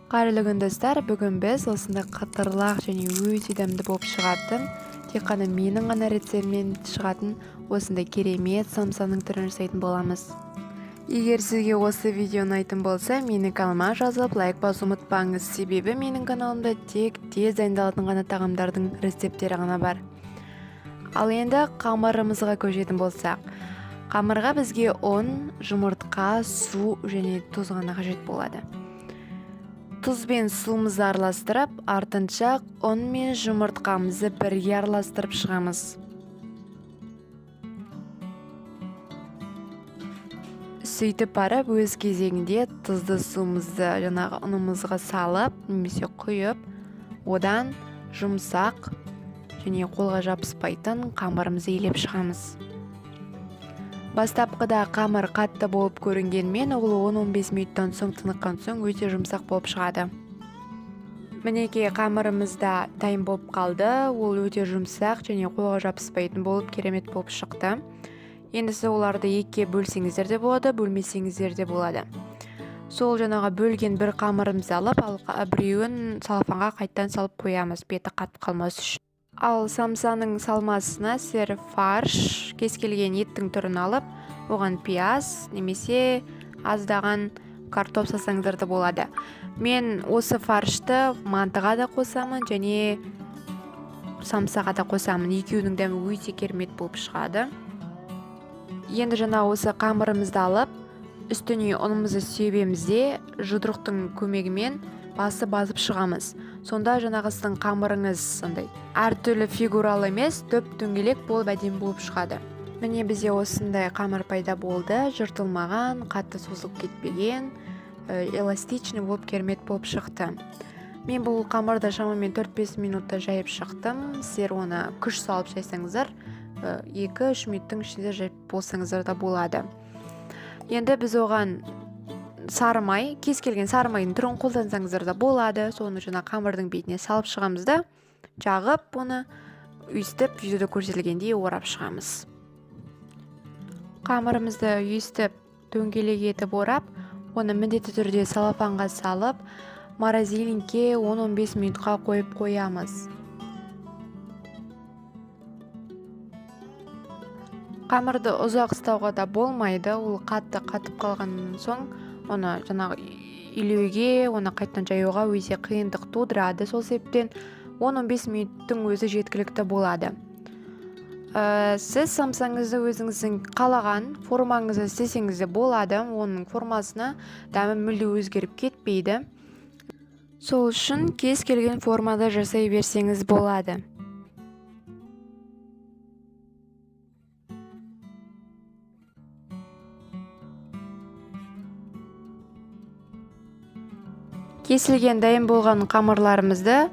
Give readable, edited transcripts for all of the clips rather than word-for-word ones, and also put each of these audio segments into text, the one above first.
Қайырлы достар, бүгін біз осындай қытырлақ және өте дәмді болып шығатын, тек қана менің ғана рецептіммен шығатын осындай керемет самсаның түрін жасайтын боламыз. Егер сізге осы видео ұнайтын болса, менің каналыма жазылып, лайк басуды ұмытпаңыз, себебі менің каналымда тек тез дайындалатын ғана тағамдардың рецепттері ғана бар. Ал енді қамырымызға көшетін болсақ, қамырға бізге ұн, жұмыртқа, су және тұз ғана қажет болады. Тұз бен суымызды араластырып, артынша ұн мен жұмыртқамызды бірге араластырып шығамыз. Сөйтіп барып, өз кезегінде тұзды суымызды жаңағы ұнымызға салып, немесе құйып, одан жұмсақ және қолға жабыспайтын қамырымызды илеп шығамыз. Бастапқыда қамыр қатты болып көрінгенмен, ол 10-15 минуттан соң тыныққан соң өте жұмсақ болып шығады. Мінекей қамырымыз да дайын болып қалды. Ол өте жұмсақ және қолға жабыспайтын болып керемет болып шықты. Енді сіз оларды екіге бөлсеңіздер де болады, бөлмесеңіздер де болады. Сол жаңағы бөлген бір қамырымызды алып, біреуін салфанға қайттан салып қоямыз, беті қатып қалмас үшін. Ал самсаның салмасына сіздер фарш, кез келген еттің түрін алып, оған пияз немесе аздаған картоп салсаңыздар да болады. Мен осы фаршты мантыға да қосамын және самсаға да қосамын. Екеуінің дәмі өте керемет болып шығады. Енді жаңа осы қамырымызды алып, үстіне ұнымызды себеміз де жұдырықтың көмегімен басып шығамыз. Сонда жаңағы сіздің қамырыңыз сондай әртүрлі фигуралы емес, дөп-дөңгелек болып әдемі болып шығады. Міне бізде осындай қамыр пайда болды, жыртылмаған, қатты созылып кетпеген, эластичный болып керемет болып шықты. Мен бұл қамырды шамамен 4-5 минутта жайып шықтым. Сіздер оны күш салып жайсаңыздар, 2-3 минуттың ішінде жайып болсаңыздар да болады. Енді біз оған сары май, кез келген сары майдың түрін қолдансаңыздар да болады. Соны жаңа қамырдың бетіне салып шығамыз да, жағып, оны үйістіп, видеода көрсетілгендей орап шығамыз. Қамырымызды үйістіп, дөңгелек етіп орап, оны міндетті түрде салафанға салып, морозильникке 10-15 минутқа қойып қоямыз. Қамырды ұзақ ұстауға да болмайды, ол қатты қатып қалғаннан соң оны жаңағы илеуге, оны қайттан жаюға өте қиындық тудырады. Сол себептен 10-15 минуттың өзі жеткілікті болады. Сіз самсаңызды өзіңіздің қалаған формаңызды істесеңіз де болады. Оның формасына дәмі мүлде өзгеріп кетпейді. Сол үшін кез келген формада жасай берсеңіз болады. Кесілген дайын болған қамырларымызды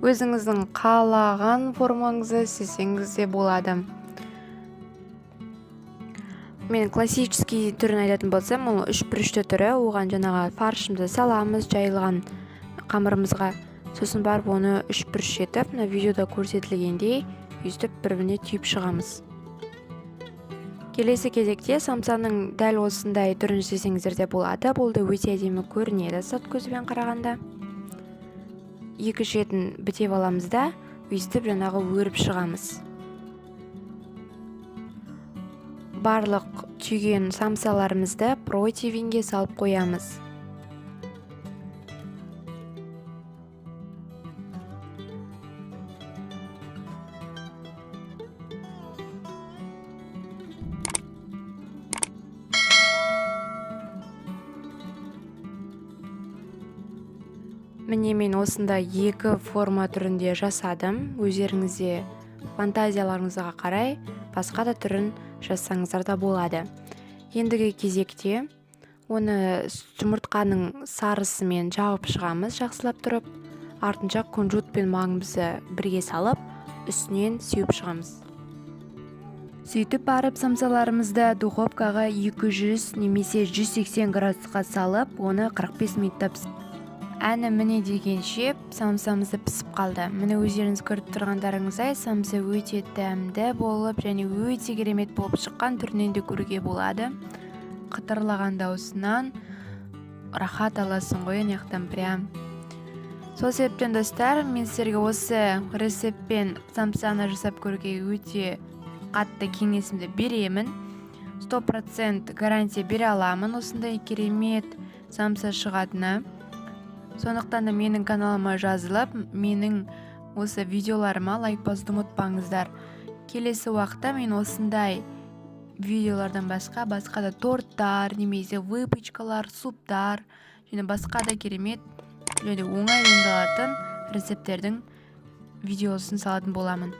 өзіңіздің қалаған формаңызды істесеңіз де болады. Мен классический түрін айтатын болсам, ол 3-1-3 түрі. Оған жаңағы фаршымызды саламыз жайылған қамырымызға. Сосын барып оны 3-1-3 етіп, видеода көрсетілгендей үйістіп бір-біріне түйіп шығамыз. Келесі кезекте самсаның дәл осындай түрін істесеңіздер де болады. Бұл да өте әдемі көрінеді сырт көзбен қарағанда. Екі шетін бітеп аламыз да, үйістіп жаңағы өріп шығамыз. Барлық түйген самсаларымызды противенге салып қоямыз. Міне мен осында екі форма түрінде жасадым. Өздеріңізде фантазияларыңызға қарай басқа да түрін жасаңыздар да болады. Ендігі кезекте оны жұмыртқаның сарысымен жағып шығамыз, жақсылап тұрып. Артынша күнжіт пен маңымызды бірге салып, үстінен сеуіп шығамыз. Сөйтіп барып самсаларымызды духовкаға 200 немесе 180 градусқа салып, оны 45 минутта пісіріп. Әні міне дегенше самсамызды пісіп қалды. Міне өздеріңіз көріп тұрғандарыңыздай, самса өте дәмді болып және өте керемет болып шыққан, түрінен де көруге болады. Қытырлаған даусынан рахат аласың ғой, аяқтан прям Сол себептен достар, мен сіздерге осы рецептпен самсаны жасап көруге өте қатты кеңесімді беремін. 100% гарантия бере аламын осындай керемет самса шығатыны. Сондықтан да менің каналыма жазылып, менің осы видеоларыма лайк басуды ұмытпаңыздар. Келесі уақытта мен осындай видеолардан басқа да торттар, немесе выпечкалар, суптар және басқа да керемет және оңай өндірілетін рецепттердің видеосын салатын боламын.